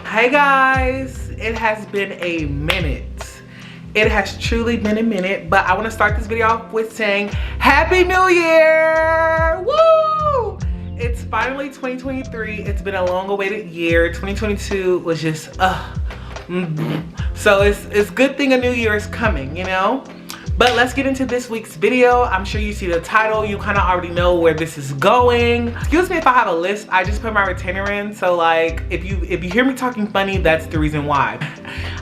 Hey guys, it has been a minute. It has truly been a minute, but I want to start this video off with saying Happy New Year! Woo! It's finally 2023. It's been a long awaited year. 2022 was just so it's good thing a new year is coming, you know? But let's get into this week's video. I'm sure you see the title. You kind of already know where this is going. Excuse me if I have a list. I just put my retainer in. So like, if you hear me talking funny, that's the reason why.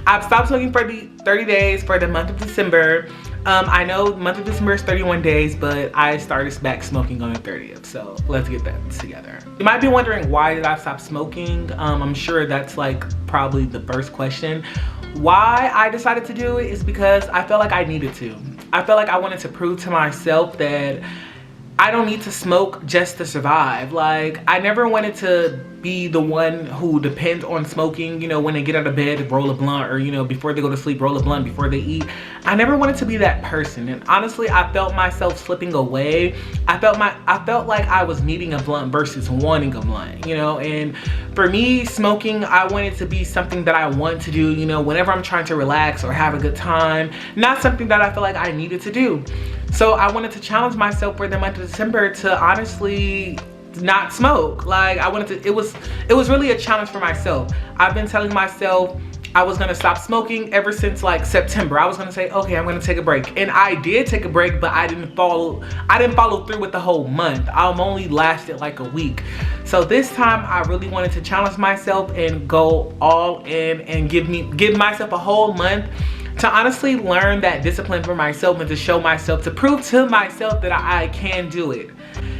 I've stopped smoking for the 30 days for the month of December. I know the month of December is 31 days, but I started back smoking on the 30th. So let's get that together. You might be wondering, why did I stop smoking? I'm sure that's like probably the first question. Why I decided to do it is because I felt like I needed to. I felt like I wanted to prove to myself that I don't need to smoke just to survive. Like, I never wanted to be the one who depends on smoking, you know, when they get out of bed, roll a blunt, or, you know, before they go to sleep, roll a blunt before they eat. I never wanted to be that person. And honestly, I felt myself slipping away. I felt like I was needing a blunt versus wanting a blunt, you know? And for me, smoking, I wanted to be something that I want to do, you know, whenever I'm trying to relax or have a good time, not something that I feel like I needed to do. So I wanted to challenge myself for the month of December to honestly not smoke. Like, I wanted to, it was really a challenge for myself. I've been telling myself I was gonna stop smoking ever since like September. I was gonna say, okay, I'm gonna take a break. And I did take a break, but I didn't follow through with the whole month. I only lasted like a week. So this time I really wanted to challenge myself and go all in and give myself a whole month to honestly learn that discipline for myself and to show myself, to prove to myself that I can do it.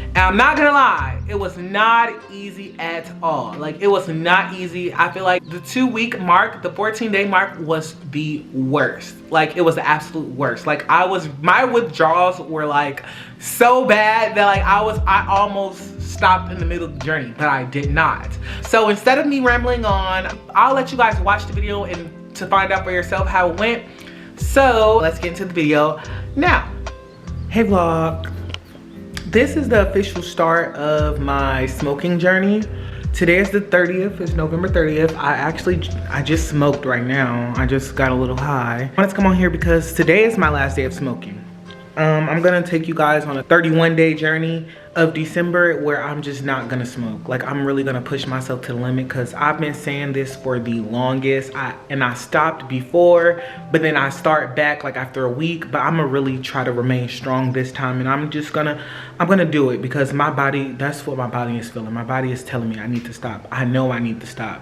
And I'm not gonna lie, it was not easy at all. Like, it was not easy. I feel like the 2-week mark, the 14-day mark was the worst. Like, it was the absolute worst. Like, my withdrawals were like so bad that like I almost stopped in the middle of the journey, but I did not. So instead of me rambling on, I'll let you guys watch the video and to find out for yourself how it went. So let's get into the video now. Hey vlog. This is the official start of my smoking journey. Today is the 30th, it's November 30th. I just smoked right now. I just got a little high. I wanted to come on here because today is my last day of smoking. I'm gonna take you guys on a 31-day journey of December where I'm just not gonna smoke. Like, I'm really gonna push myself to the limit because I've been saying this for the longest. I stopped before, but then I start back like after a week, but I'm gonna really try to remain strong this time. And I'm gonna do it because my body, that's what my body is feeling. My body is telling me I need to stop. I know I need to stop.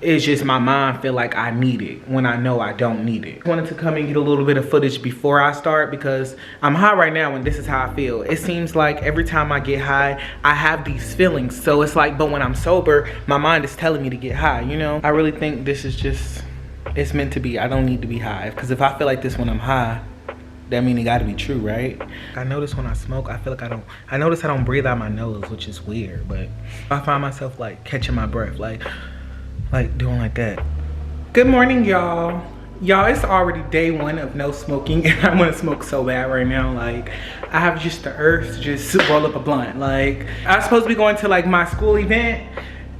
It's just my mind feel like I need it when I know I don't need it. I wanted to come and get a little bit of footage before I start because I'm high right now and this is how I feel. It seems like every time I get high, I have these feelings. So it's like, but when I'm sober, my mind is telling me to get high, you know? I really think this is just, it's meant to be. I don't need to be high. Because if I feel like this when I'm high, that means it gotta be true, right? I notice when I smoke, I feel like I notice I don't breathe out my nose, which is weird, but I find myself like catching my breath, like doing like that. Good morning, y'all. Y'all, it's already day 1 of no smoking and I want to smoke so bad right now. Like, I have just the urge to just roll up a blunt. Like, I'm supposed to be going to like my school event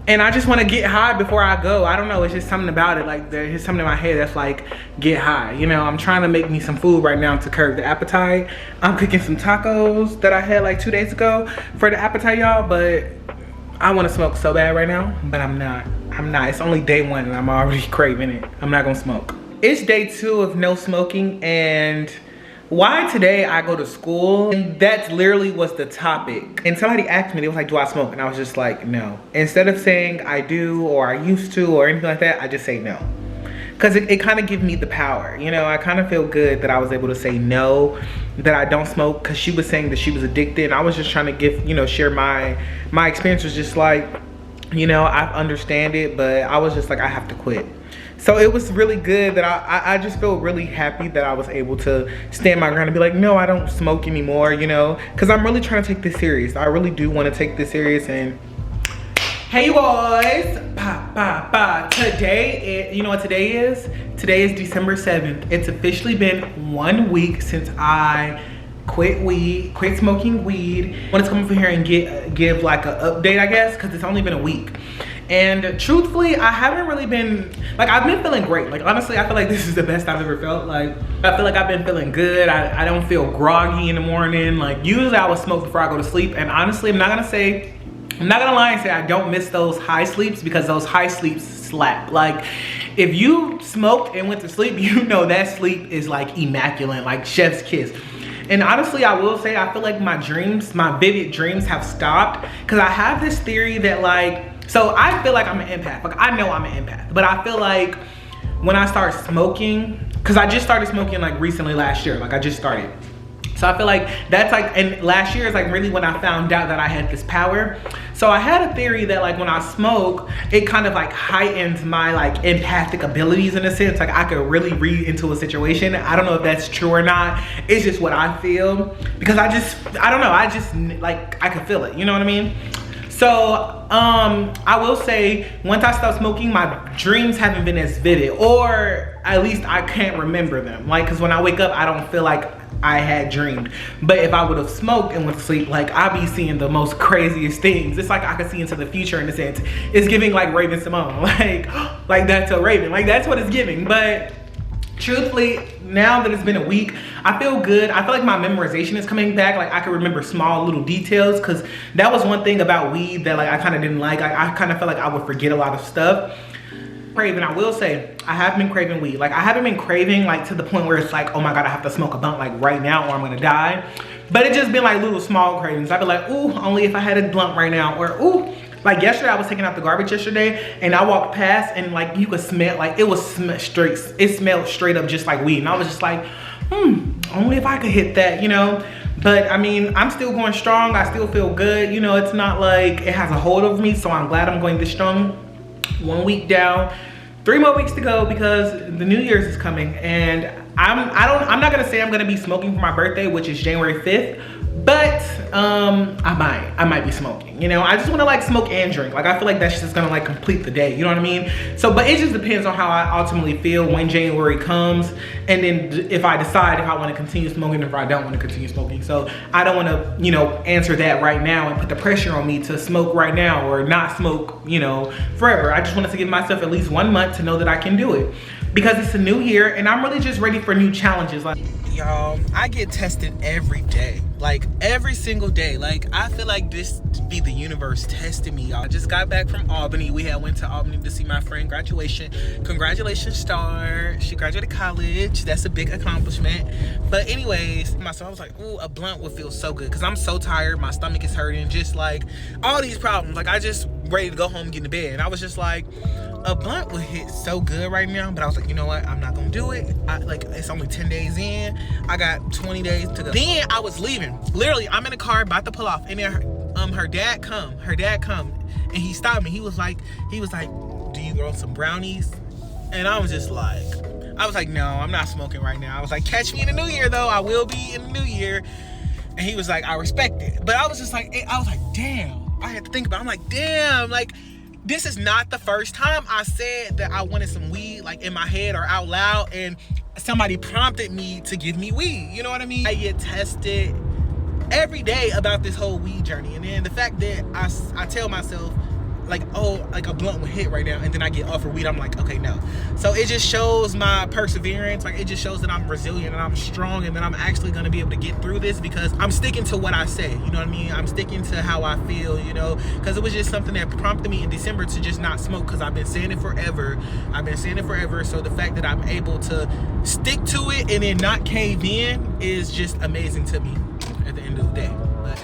and I just want to get high before I go. I don't know, it's just something about it. Like, there's something in my head that's like, get high. You know, I'm trying to make me some food right now to curb the appetite. I'm cooking some tacos that I had like 2 days ago for the appetite, y'all, but I want to smoke so bad right now, but I'm not. It's only day 1 and I'm already craving it. I'm not gonna smoke. It's day 2 of no smoking, and why today I go to school, and that literally was the topic. And somebody asked me, they was like, do I smoke? And I was just like, no. Instead of saying I do or I used to or anything like that, I just say no. Because it kind of gives me the power, you know? I kind of feel good that I was able to say no, that I don't smoke, because she was saying that she was addicted. And I was just trying to give, you know, share my experience. Was just like, you know, I understand it, but I was just like, I have to quit. So it was really good that I just feel really happy that I was able to stand my ground and be like, no, I don't smoke anymore, you know? Because I'm really trying to take this serious. I really do want to take this serious. And hey you guys, today, you know what today is? Today is December 7th. It's officially been 1 week since I quit smoking weed. I wanted to come over here and give like an update, I guess, because it's only been a week. And truthfully, I haven't really been, like, I've been feeling great. Like, honestly, I feel like this is the best I've ever felt. Like, I feel like I've been feeling good. I don't feel groggy in the morning. Like, usually I would smoke before I go to sleep. And honestly, I'm not gonna lie and say I don't miss those high sleeps, because those high sleeps slap. Like, if you smoked and went to sleep, you know that sleep is like immaculate, like chef's kiss. And honestly, I will say, I feel like my dreams, my vivid dreams have stopped, because I have this theory that, like, so I feel like I'm an empath. Like, I know I'm an empath, but I feel like when I start smoking, because I just started smoking like recently last year, like I just started. So I feel like that's like, and last year is like really when I found out that I had this power. So I had a theory that, like, when I smoke, it kind of like heightens my like empathic abilities in a sense. Like, I could really read into a situation. I don't know if that's true or not. It's just what I feel, because I don't know, I just like, I could feel it, you know what I mean? So I will say, once I stopped smoking, my dreams haven't been as vivid, or at least I can't remember them. Like, because when I wake up, I don't feel like I had dreamed. But if I would have smoked and went to sleep, like, I'd be seeing the most craziest things. It's like I could see into the future in a sense. It's giving like Raven Simone, like that's a Raven, like that's what it's giving. But truthfully, now that it's been a week, I feel good. I feel like my memorization is coming back. Like, I can remember small little details, because that was one thing about weed that, like, I kind of didn't like. I kind of felt like I would forget a lot of stuff. Craving, I will say, I have been craving weed. Like, I haven't been craving like to the point where it's like, oh my God, I have to smoke a blunt like right now or I'm gonna die. But it just been like little small cravings. I'd be like, ooh, only if I had a blunt right now. Or ooh, like yesterday, I was taking out the garbage yesterday, and I walked past and like you could smell, like it smelled straight up just like weed. And I was just like, only if I could hit that, you know? But I mean, I'm still going strong. I still feel good. You know, it's not like it has a hold over me. So I'm glad I'm going this strong. 1 week down, 3 more weeks to go, because the New Year's is coming, and I'm not gonna say I'm gonna be smoking for my birthday, which is January 5th, but I might be smoking, you know? I just wanna like smoke and drink. Like, I feel like that's just gonna like complete the day, you know what I mean? So, but it just depends on how I ultimately feel when January comes, and then if I decide if I wanna continue smoking or if I don't wanna continue smoking. So I don't wanna, you know, answer that right now and put the pressure on me to smoke right now or not smoke, you know, forever. I just wanted to give myself at least 1 month to know that I can do it, because it's a new year and I'm really just ready for new challenges. Like, y'all, I get tested every day, like every single day. Like, I feel like this be the universe testing me, y'all. I just got back from Albany. We had went to Albany to see my friend graduation. Congratulations, Star. She graduated college. That's a big accomplishment. But anyways, so I was like, ooh, a blunt would feel so good, because I'm so tired. My stomach is hurting, just like all these problems. Like, I just ready to go home and get into bed. And I was just like, a blunt would hit so good right now. But I was like, you know what? I'm not gonna do it. Like, it's only 10 days in. I got 20 days to go. Then I was leaving. Literally, I'm in the car about to pull off, and then her dad come, and he stopped me. He was like, do you want some brownies? And I was like, no, I'm not smoking right now. I was like, catch me in the new year though. I will be in the new year. And he was like, I respect it. But I was just like, damn. I had to think about it. I'm like, damn, like, this is not the first time I said that I wanted some weed, like in my head or out loud, and somebody prompted me to give me weed. You know what I mean? I get tested every day about this whole weed journey. And then the fact that I tell myself, like, oh, like a blunt would hit right now, and then I get offered weed, I'm like, okay, no. So it just shows my perseverance. Like, it just shows that I'm resilient and I'm strong, and that I'm actually gonna be able to get through this, because I'm sticking to what I say, you know what I mean? I'm sticking to how I feel, you know, because it was just something that prompted me in December to just not smoke, because I've been saying it forever. So the fact that I'm able to stick to it and then not cave in is just amazing to me at the end of the day. But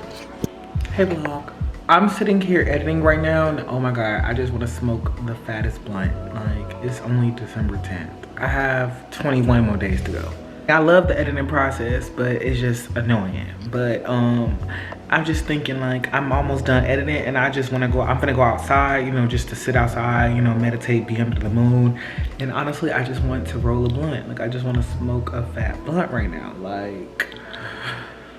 hey vlog, I'm sitting here editing right now, and oh my God, I just want to smoke the fattest blunt. Like, it's only December 10th. I have 21 more days to go. I love the editing process, but it's just annoying. But I'm just thinking, like, I'm almost done editing, and I just want to go, I'm gonna go outside, you know, just to sit outside, you know, meditate, be under the moon. And honestly, I just want to roll a blunt. Like, I just want to smoke a fat blunt right now. Like,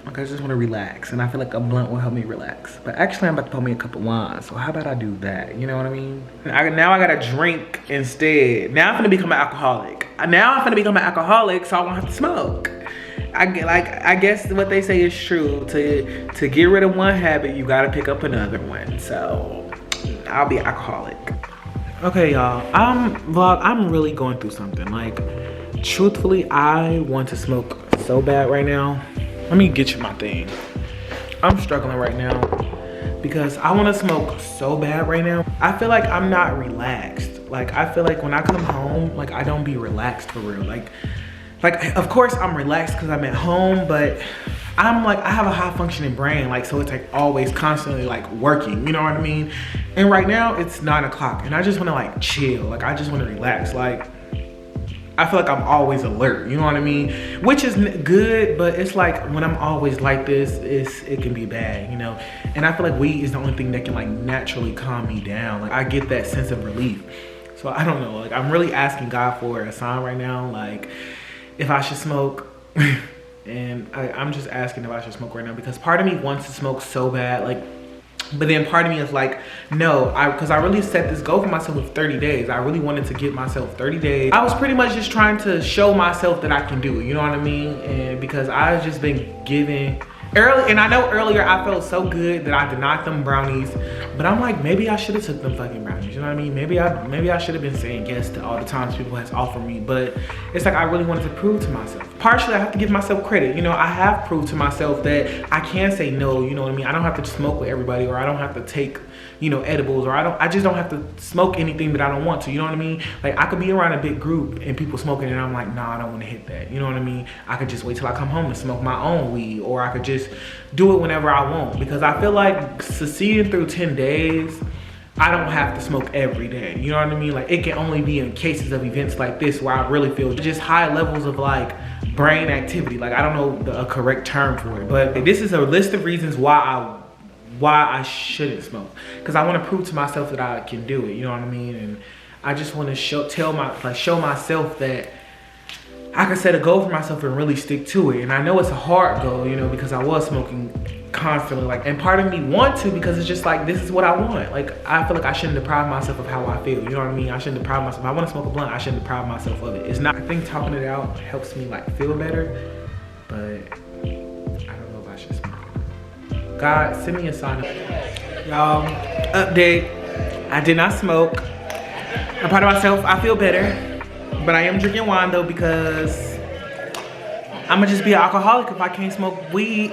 I just want to relax, and I feel like a blunt will help me relax. But actually, I'm about to pour me a cup of wine, so how about I do that? You know what I mean? Now I gotta drink instead. Now I'm gonna become an alcoholic. So I won't have to smoke. I guess what they say is true. To get rid of one habit, you gotta pick up another one. So I'll be an alcoholic. Okay, y'all, I'm really going through something. Like, truthfully, I want to smoke so bad right now. Let me get you my thing. I'm struggling right now because I want to smoke so bad right now. I feel like I'm not relaxed. Like, I feel like when I come home, like, I don't be relaxed for real. Like of course I'm relaxed because I'm at home, but I'm like, I have a high functioning brain, like, so it's like always constantly like working, you know what I mean? And right now it's 9 o'clock and I just want to like chill. Like, I just want to relax. Like, I feel like I'm always alert, you know what I mean? Which is good, but it's like when I'm always like this, it can be bad, you know? And I feel like weed is the only thing that can like naturally calm me down. Like, I get that sense of relief. So I don't know, like, I'm really asking God for a sign right now, like if I should smoke. And I'm just asking if I should smoke right now because part of me wants to smoke so bad, like, but then part of me is like, no, because I really set this goal for myself with 30 days. I really wanted to give myself 30 days. I was pretty much just trying to show myself that I can do it, you know what I mean? And because I've just been giving early, and I know earlier I felt so good that I denied them brownies, but I'm like, maybe I should have took them fucking brownies, you know what I mean? Maybe I should have been saying yes to all the times people has offered me, but it's like I really wanted to prove to myself. Partially, I have to give myself credit. You know, I have proved to myself that I can say no, you know what I mean? I don't have to smoke with everybody, or I don't have to take, you know, edibles, or I just don't have to smoke anything that I don't want to, you know what I mean? Like, I could be around a big group and people smoking and I'm like, nah, I don't want to hit that, you know what I mean? I could just wait till I come home and smoke my own weed, or I could just do it whenever I want, because I feel like succeeding through 10 days, I don't have to smoke every day, you know what I mean? Like, it can only be in cases of events like this where I really feel just high levels of like brain activity. Like, I don't know a correct term for it, but this is a list of reasons why I shouldn't smoke, because I want to prove to myself that I can do it, you know what I mean? And I just want to show myself that I can set a goal for myself and really stick to it. And I know it's a hard goal, you know, because I was smoking constantly, like, and part of me want to, because it's just like, this is what I want. Like, I feel like I shouldn't deprive myself of how I feel, you know what I mean? I shouldn't deprive myself. If I want to smoke a blunt, I shouldn't deprive myself of it. It's not, I think talking it out helps me like feel better, but I don't know if I should smoke. God, send me a sign. Y'all, update, I did not smoke. I'm proud of myself, I feel better. But I am drinking wine though, because I'm gonna just be an alcoholic if I can't smoke weed.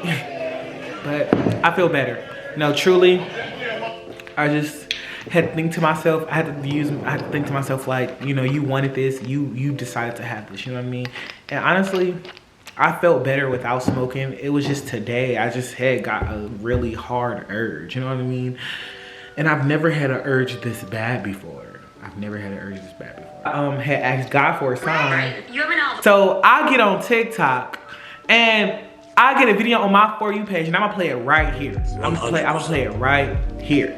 But I feel better. No, truly, I just had to think to myself, I had to think to myself, like, you know, you wanted this, you decided to have this, you know what I mean? And honestly, I felt better without smoking. It was just today, I just had got a really hard urge, you know what I mean? And I've never had an urge this bad before. I've never had an urge this bad before. I had asked God for a sign. So I get on TikTok and I get a video on my For You page, and I'm gonna play it right here. I'm gonna play it right here.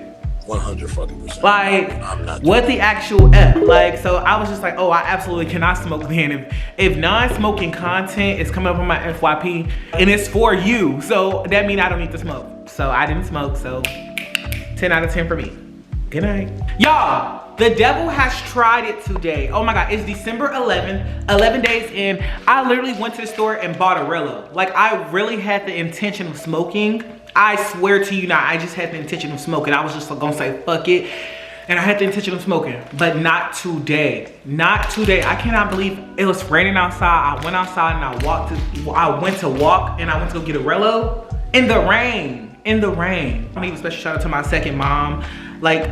100 fucking percent. Like, what the actual F? Like, so I was just like, oh, I absolutely cannot smoke then. If non-smoking content is coming up on my FYP and it's for you, so that means I don't need to smoke. So I didn't smoke, so 10 out of 10 for me. Good night. Y'all, the devil has tried it today. Oh my God, it's December 11th, 11 days in. I literally went to the store and bought a Rello. Like, I really had the intention of smoking. I swear to you now, I just had the intention of smoking. I was just gonna say, fuck it. And I had the intention of smoking, but not today. Not today. I cannot believe it was raining outside. I went outside and I went to walk and I went to go get a Rello in the rain, in the rain. I need a special shout out to my second mom. Like,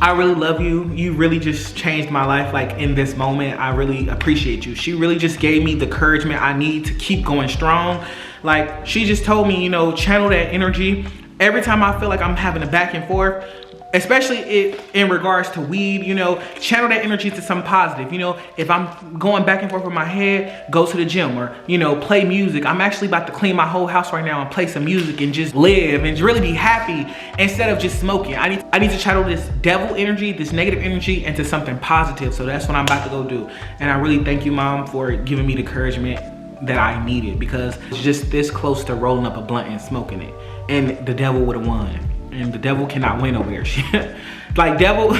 I really love you. You really just changed my life, like, in this moment. I really appreciate you. She really just gave me the encouragement I need to keep going strong. Like, she just told me, you know, channel that energy. Every time I feel like I'm having a back and forth, especially in regards to weed, you know, channel that energy to something positive. You know, if I'm going back and forth with my head, go to the gym, or, you know, play music. I'm actually about to clean my whole house right now and play some music and just live and really be happy instead of just smoking. I need to channel this devil energy, this negative energy, into something positive. So that's what I'm about to go do. And I really thank you, Mom, for giving me the encouragement that I needed, because it's just this close to rolling up a blunt and smoking it, and the devil would have won. And the devil cannot win over there. Like, devil,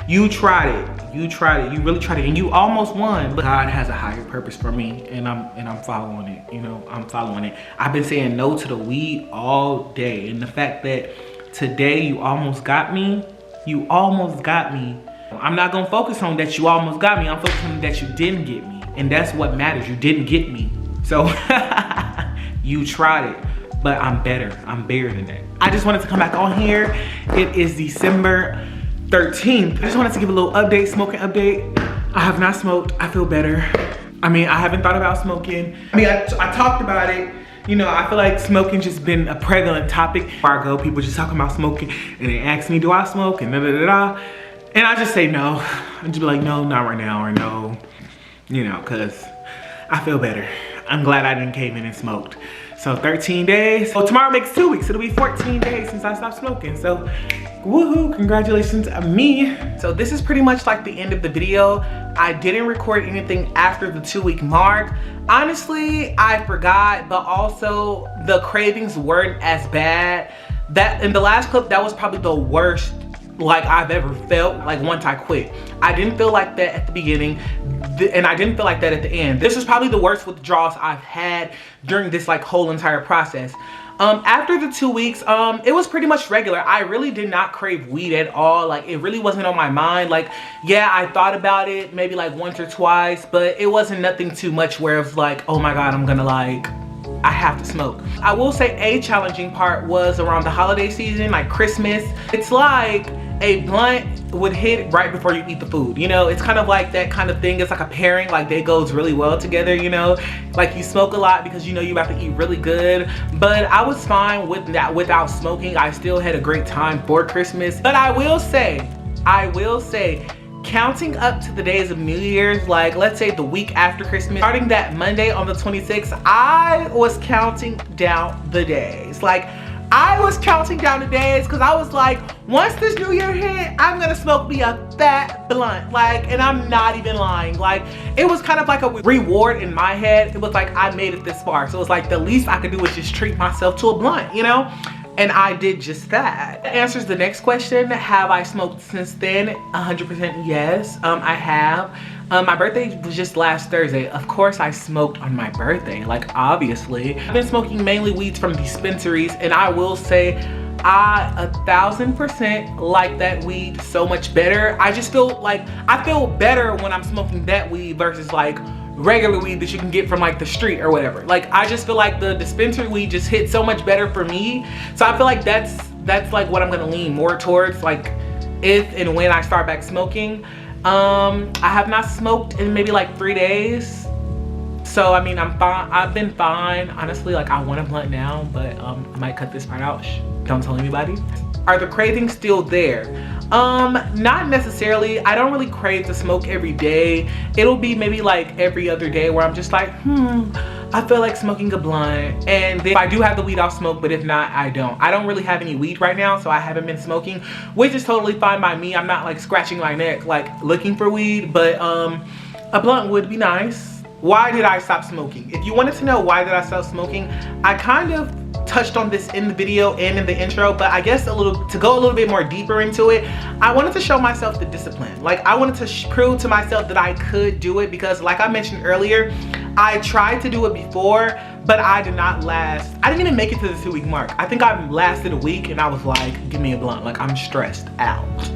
you tried it. You tried it. You really tried it, and you almost won. But God has a higher purpose for me, and I'm following it. You know, I'm following it. I've been saying no to the weed all day, and the fact that today you almost got me, You almost got me. I'm not gonna focus on that you almost got me. I'm focusing on that you didn't get me. And that's what matters. You didn't get me. So you tried it, but I'm better. I'm bigger than that. I just wanted to come back on here. It is December 13th. I just wanted to give a little update, smoking update. I have not smoked. I feel better. I mean, I haven't thought about smoking. I mean, I talked about it. You know, I feel like smoking just been a prevalent topic. Before I go, people just talking about smoking and they ask me, do I smoke? And da da da da. And I just say no. I just be like, no, not right now, or no. You know, cause I feel better. I'm glad I didn't cave in and smoked. So 13 days. Well, tomorrow makes 2 weeks. It'll be 14 days since I stopped smoking. So woohoo, congratulations to me. So this is pretty much like the end of the video. I didn't record anything after the 2-week mark. Honestly, I forgot, but also the cravings weren't as bad. That in the last clip, that was probably the worst like I've ever felt like once I quit. I didn't feel like that at the beginning and I didn't feel like that at the end. This was probably the worst withdrawals I've had during this like whole entire process. After the 2 weeks, it was pretty much regular. I really did not crave weed at all. Like it really wasn't on my mind. Like, yeah, I thought about it maybe like once or twice, but it wasn't nothing too much where it's like, oh my God, I'm gonna like, I have to smoke. I will say a challenging part was around the holiday season, like Christmas. It's like a blunt would hit right before you eat the food. You know, it's kind of like that kind of thing. It's like a pairing, like they goes really well together, you know? Like you smoke a lot because you know you have to eat really good. But I was fine with that without smoking. I still had a great time for Christmas. But I will say, counting up to the days of New Year's, like let's say the week after Christmas, starting that Monday on the 26th, I was counting down the days. Like I was counting down the days because I was like, once this new year hit, I'm gonna smoke me a fat blunt. Like, and I'm not even lying. Like, it was kind of like a reward in my head. It was like, I made it this far. So it's like the least I could do is just treat myself to a blunt, you know? And I did just that. That answers the next question. Have I smoked since then? 100% yes, I have. My birthday was just last Thursday. Of course I smoked on my birthday, like obviously. I've been smoking mainly weeds from dispensaries, and I will say I 1000% like that weed so much better. I just feel like, I feel better when I'm smoking that weed versus like regular weed that you can get from like the street or whatever. Like I just feel like the dispensary weed just hits so much better for me. So I feel like that's like what I'm gonna lean more towards, like if and when I start back smoking. I have not smoked in maybe like 3 days. So I mean, I'm fine. I've been fine. Honestly, like I want a blunt now, but I might cut this part out. Shh, don't tell anybody. Are the cravings still there? Not necessarily. I don't really crave to smoke every day. It'll be maybe like every other day where I'm just like, I feel like smoking a blunt. And then if I do have the weed, I'll smoke, but if not, I don't. I don't really have any weed right now, so I haven't been smoking, which is totally fine by me. I'm not like scratching my neck, like looking for weed, but a blunt would be nice. Why did I stop smoking? If you wanted to know why did I stop smoking, I kind of touched on this in the video and in the intro, but I guess to go a little bit more deeper into it, I wanted to show myself the discipline. Like I wanted to prove to myself that I could do it, because like I mentioned earlier, I tried to do it before, but I did not last. I didn't even make it to the 2-week mark. I think I lasted a week and I was like, give me a blunt. Like I'm stressed out.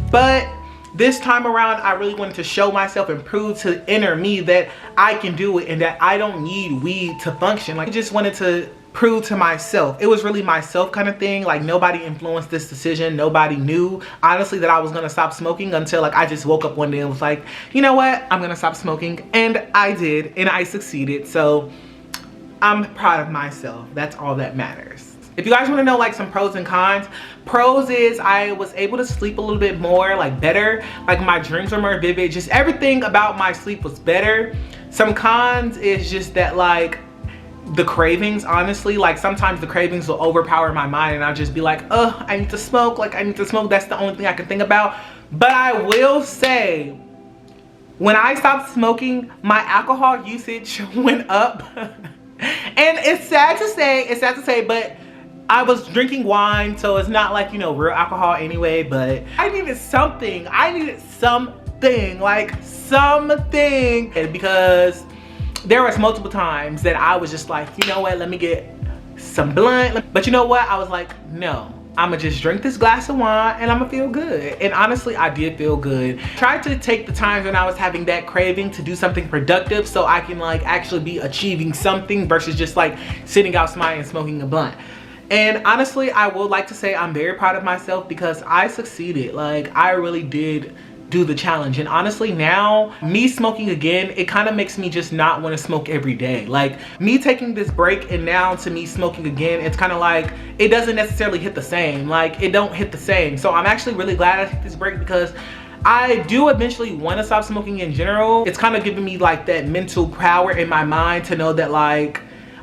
But this time around, I really wanted to show myself and prove to inner me that I can do it and that I don't need weed to function. Like I just wanted to prove to myself. It was really myself kind of thing. Like nobody influenced this decision. Nobody knew honestly that I was gonna stop smoking until like I just woke up one day and was like, you know what, I'm gonna stop smoking. And I did, and I succeeded. So I'm proud of myself. That's all that matters. If you guys want to know like some pros and cons, pros is I was able to sleep a little bit more, like better. Like my dreams were more vivid. Just everything about my sleep was better. Some cons is just that like the cravings, honestly, like sometimes the cravings will overpower my mind and I'll just be like, oh, I need to smoke. Like I need to smoke. That's the only thing I can think about. But I will say, when I stopped smoking, my alcohol usage went up. And it's sad to say, but I was drinking wine, so it's not like, you know, real alcohol anyway, but I needed something. Like something, because there was multiple times that I was just like, you know what, let me get some blunt. But you know what, I was like, no, I'ma just drink this glass of wine and I'ma feel good. And honestly, I did feel good. Tried to take the times when I was having that craving to do something productive so I can like actually be achieving something versus just like sitting outside and smoking a blunt. And honestly, I would like to say I'm very proud of myself because I succeeded. Like, I really did do the challenge. And honestly, now me smoking again, it kind of makes me just not want to smoke every day. Like, me taking this break and now to me smoking again, it's kind of like it doesn't necessarily hit the same. Like, it don't hit the same. So I'm actually really glad I took this break because I do eventually want to stop smoking in general. It's kind of giving me like that mental power in my mind to know that like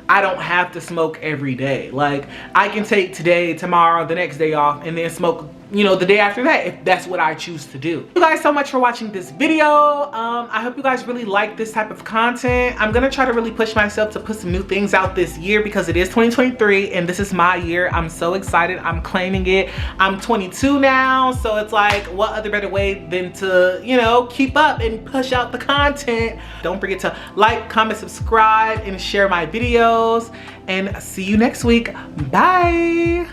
I don't have to smoke every day. Like, I can take today, tomorrow, the next day off and then smoke, you know, the day after that if that's what I choose to do. Thank you guys so much for watching this video. I hope you guys really like this type of content. I'm gonna try to really push myself to put some new things out this year because it is 2023 and this is my year. I'm so excited. I'm claiming it. I'm 22 now, so it's like, what other better way than to, you know, keep up and push out the content. Don't forget to like, comment, subscribe, and share my videos. And see you next week. Bye.